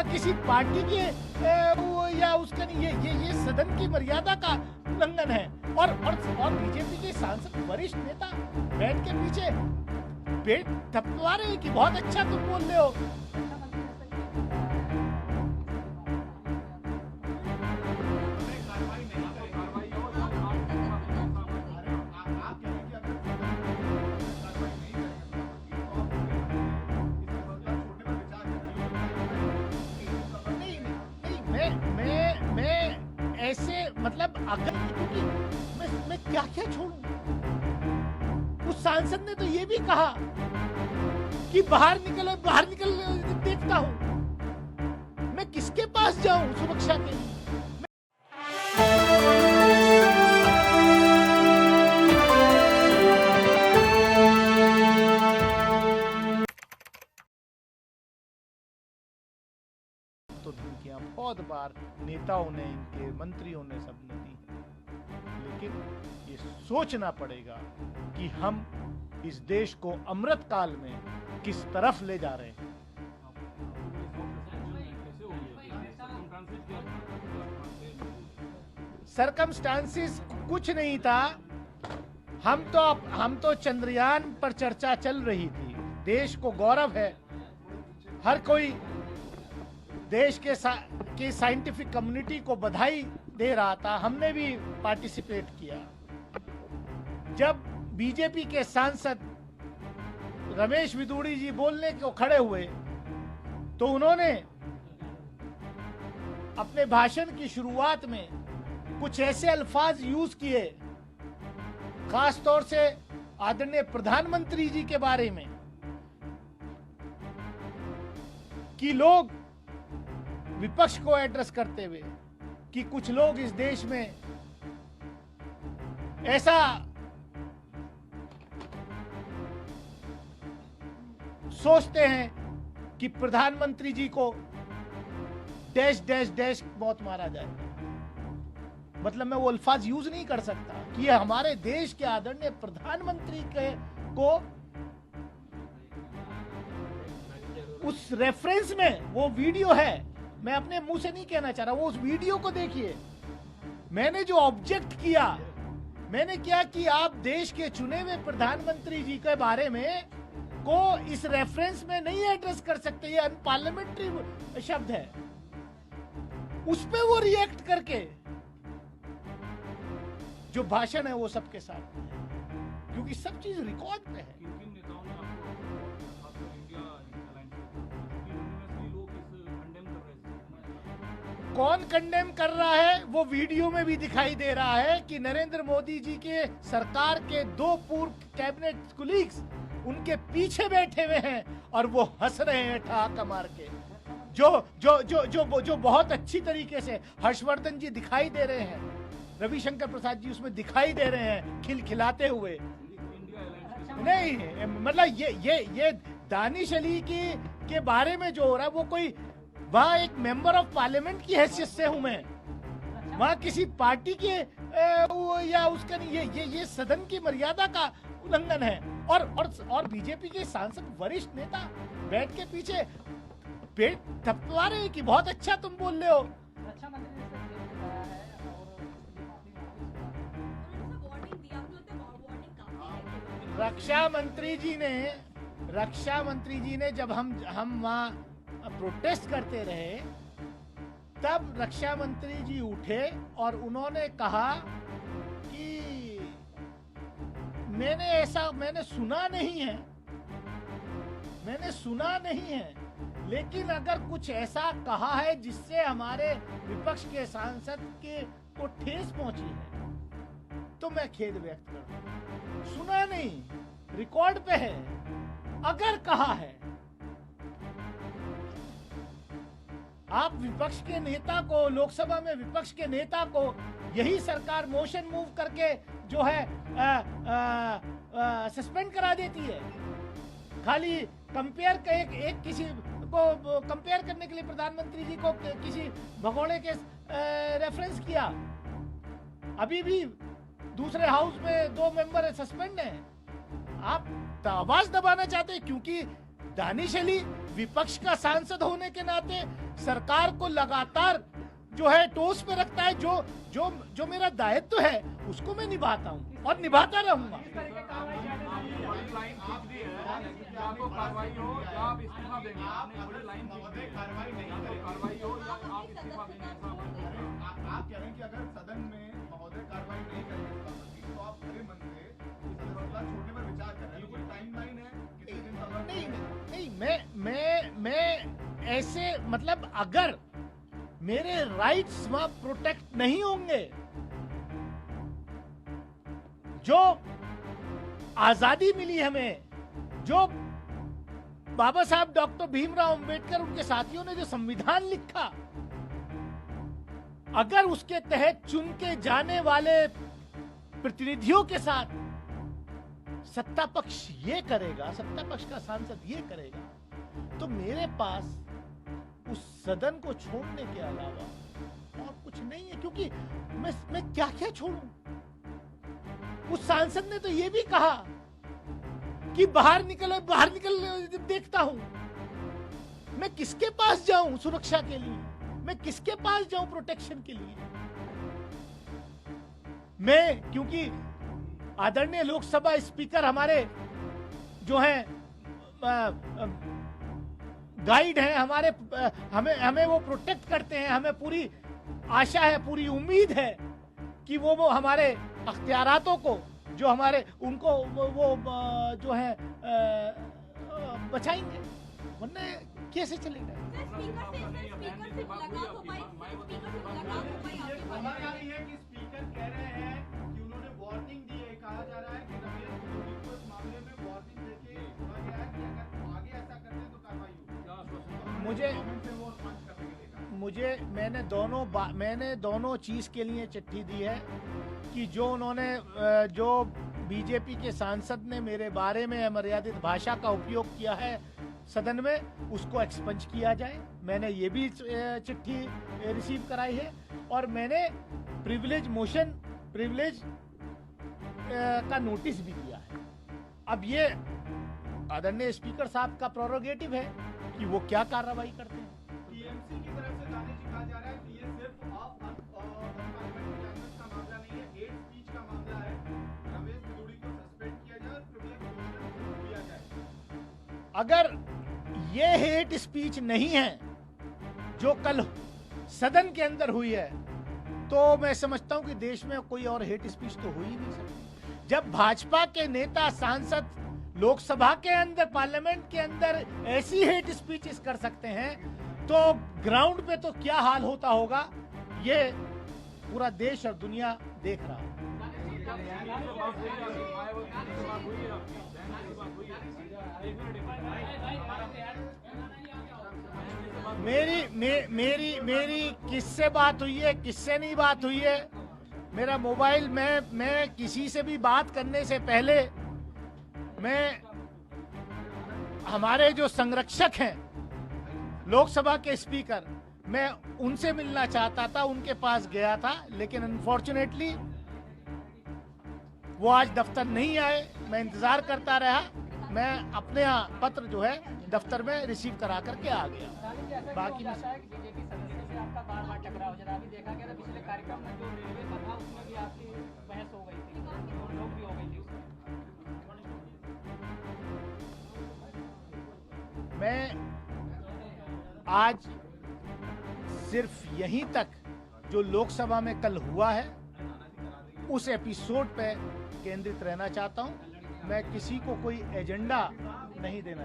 वहाँ किसी पार्टी के या उसका नहीं, ये सदन की मर्यादा का उल्लंघन है। और बीजेपी के सांसद वरिष्ठ नेता बैठ के पीछे पेट थपथपा रहे हैं कि बहुत अच्छा तुम बोल रहे हो। मैं ऐसे मतलब अगर क्योंकि मैं क्या छोड़ूं। उस सांसद ने तो ये भी कहा कि बाहर निकल देखता हूं। मैं किसके पास जाऊं सुरक्षा के लिए? तो धमकियां बहुत बार नेताओं ने, इनके मंत्रियों ने, सबने दी है। लेकिन ये सोचना पड़ेगा कि हम इस देश को अमृत काल में किस तरफ ले जा रहे हैं। सरकमस्टांसिस कुछ नहीं था। हम तो चंद्रयान पर चर्चा चल रही थी। देश को गौरव है, हर कोई देश के साइंटिफिक कम्युनिटी को बधाई दे रहा था। हमने भी पार्टिसिपेट किया। जब बीजेपी के सांसद रमेश विदुड़ी जी बोलने को खड़े हुए तो उन्होंने अपने भाषण की शुरुआत में कुछ ऐसे अल्फाज यूज किए, खास तौर से आदरणीय प्रधानमंत्री जी के बारे में, कि लोग विपक्ष को एड्रेस करते हुए कि कुछ लोग इस देश में ऐसा सोचते हैं कि प्रधानमंत्री जी को डैश डैश डैश बहुत मारा जाए। मतलब मैं वो अल्फाज यूज नहीं कर सकता कि ये हमारे देश के आदरणीय प्रधानमंत्री को उस रेफरेंस में वो वीडियो है। मैं अपने मुंह से नहीं कहना चाह रहा, वो उस वीडियो को देखिए। मैंने जो ऑब्जेक्ट किया, मैंने क्या कि आप देश के चुने हुए प्रधानमंत्री जी के बारे में को इस रेफरेंस में नहीं एड्रेस कर सकते, ये अनपार्लियामेंट्री शब्द है। उस पे वो रिएक्ट करके जो भाषण है वो सबके साथ, क्योंकि सब चीज रिकॉर्ड पे है। कौन कंडेम कर रहा है वो वीडियो में भी दिखाई दे रहा है कि नरेंद्र मोदी जी के सरकार के 2 पूर्व कैबिनेट कुलीग्स उनके पीछे बैठे हुए हैं और वो हंस रहे हैं ठहाका मार के। जो बहुत अच्छी तरीके से हर्षवर्धन जी दिखाई दे रहे हैं, रविशंकर प्रसाद जी उसमें दिखाई दे रहे हैं खिलखिलाते हुए। नहीं मतलब ये दानिश अली के बारे में जो हो रहा है वो कोई, वहाँ एक मेंबर ऑफ पार्लियामेंट की हैसियत से हूं मैं, वहाँ किसी पार्टी के या उसका नहीं, ये सदन की मर्यादा का उल्लंघन है। और बीजेपी के सांसद वरिष्ठ नेता बैठ के पीछे पेट थपथपा रहे हैं कि बहुत अच्छा तुम बोल रहे हो। रक्षा मंत्री जी ने जब हम वहाँ प्रोटेस्ट करते रहे तब रक्षा मंत्री जी उठे और उन्होंने कहा कि मैंने सुना नहीं है, लेकिन अगर कुछ ऐसा कहा है जिससे हमारे विपक्ष के सांसद को ठेस पहुंची है तो मैं खेद व्यक्त करता हूं। सुना नहीं, रिकॉर्ड पे है। अगर कहा है, आप विपक्ष के नेता को, लोकसभा में विपक्ष के नेता को यही सरकार मोशन मूव करके जो है सस्पेंड करा देती है। खाली कंपेयर एक किसी को कंपेयर करने के लिए प्रधानमंत्री जी को किसी भगोड़े के रेफरेंस किया। अभी भी दूसरे हाउस में 2 मेंबर सस्पेंड हैं। आप आवाज दबाना चाहते हैं क्योंकि दानिश अली विपक्ष का सांसद होने के नाते सरकार को लगातार जो है टोस पे रखता है। जो जो जो मेरा दायित्व है उसको मैं निभाता हूँ और निभाता रहूंगा। आप कह रहे हैं कि अगर सदन में महोदय कार्रवाई नहीं करेंगे सभापति तो आप खड़े मन से इस मसला छोड़ने पर विचार कर रहे हैं। कोई टाइमलाइन है कितने दिन सभा? नहीं, मैं ऐसे मतलब अगर मेरे राइट्स वहां प्रोटेक्ट नहीं होंगे, जो आजादी मिली हमें, जो बाबा साहब डॉक्टर भीमराव अंबेडकर उनके साथियों ने जो संविधान लिखा, अगर उसके तहत चुन के जाने वाले प्रतिनिधियों के साथ सत्ता पक्ष ये करेगा, सत्ता पक्ष का सांसद ये करेगा, तो मेरे पास उस सदन को छोड़ने के अलावा और कुछ नहीं है। क्योंकि मैं क्या क्या छोड़ूं? उस सांसद ने तो ये भी कहा कि बाहर निकल देखता हूं। मैं किसके पास जाऊं सुरक्षा के लिए? मैं किसके पास जाऊं प्रोटेक्शन के लिए? मैं क्योंकि आदरणीय लोकसभा स्पीकर हमारे जो हैं गाइड हैं, हमें वो प्रोटेक्ट करते हैं। हमें पूरी आशा है, पूरी उम्मीद है कि वो हमारे अख्तियारातों को जो हमारे उनको वो जो है बचाएंगे, वरना कैसे चलेगा? खबर आ रही है कि स्पीकर कह रहे हैं कि उन्होंने वार्निंग दी है। कहा जा रहा है कि रमेश जोगी को इस मामले में वार्निंग देके बोला गया है कि अगर आगे ऐसा करते हैं तो कार्रवाई होगी। मैंने दोनों चीज के लिए चिट्ठी दी है कि जो बीजेपी के सांसद ने मेरे बारे में अमर्यादित भाषा का उपयोग किया है सदन में, उसको एक्सपंज किया जाए। मैंने ये भी चिट्ठी रिसीव कराई है और मैंने प्रिविलेज का नोटिस भी दिया है। अब ये आदरणीय स्पीकर साहब का प्रोरोगेटिव है कि वो क्या कार्रवाई करते हैं। टीएमसी की तरफ से दानिश जी कहा जा रहा है कि ये सिर्फ पार्लियामेंट्री लैंग्वेज का मामला नहीं है, हेट स्पीच का मामला है। रमेश जोगी को सस्पेंड किया जाए और प्रिविलेज मोशन दिया जाए। अगर ये हेट स्पीच नहीं है जो कल सदन के अंदर हुई है, तो मैं समझता हूं कि देश में कोई और हेट स्पीच तो हो ही नहीं सकती। जब भाजपा के नेता सांसद लोकसभा के अंदर, पार्लियामेंट के अंदर ऐसी हेट स्पीचेस कर सकते हैं, तो ग्राउंड पे तो क्या हाल होता होगा, ये पूरा देश और दुनिया देख रहा है। मेरी किससे बात हुई है, किससे नहीं बात हुई है? मेरा मोबाइल, मैं किसी से भी बात करने से पहले मैं हमारे जो संरक्षक हैं लोकसभा के स्पीकर, मैं उनसे मिलना चाहता था, उनके पास गया था, लेकिन अनफॉर्चुनेटली वो आज दफ्तर नहीं आए। मैं इंतजार करता रहा। मैं अपने यहाँ पत्र जो है दफ्तर में रिसीव करा करके आ गया। बाकी में बीजेपी सदस्य से आपका बार-बार टकराव हो जाता है। अभी देखा गया था पिछले कार्यक्रम में जो रेलवे का था उसमें भी आपकी बहस हो गई थी और लोग भी हो गई थी उसमें। मैं आज सिर्फ यहीं तक जो लोकसभा में कल हुआ है उस एपिसोड पे केंद्रित रहना चाहता हूं। मैं किसी को कोई एजेंडा नहीं देना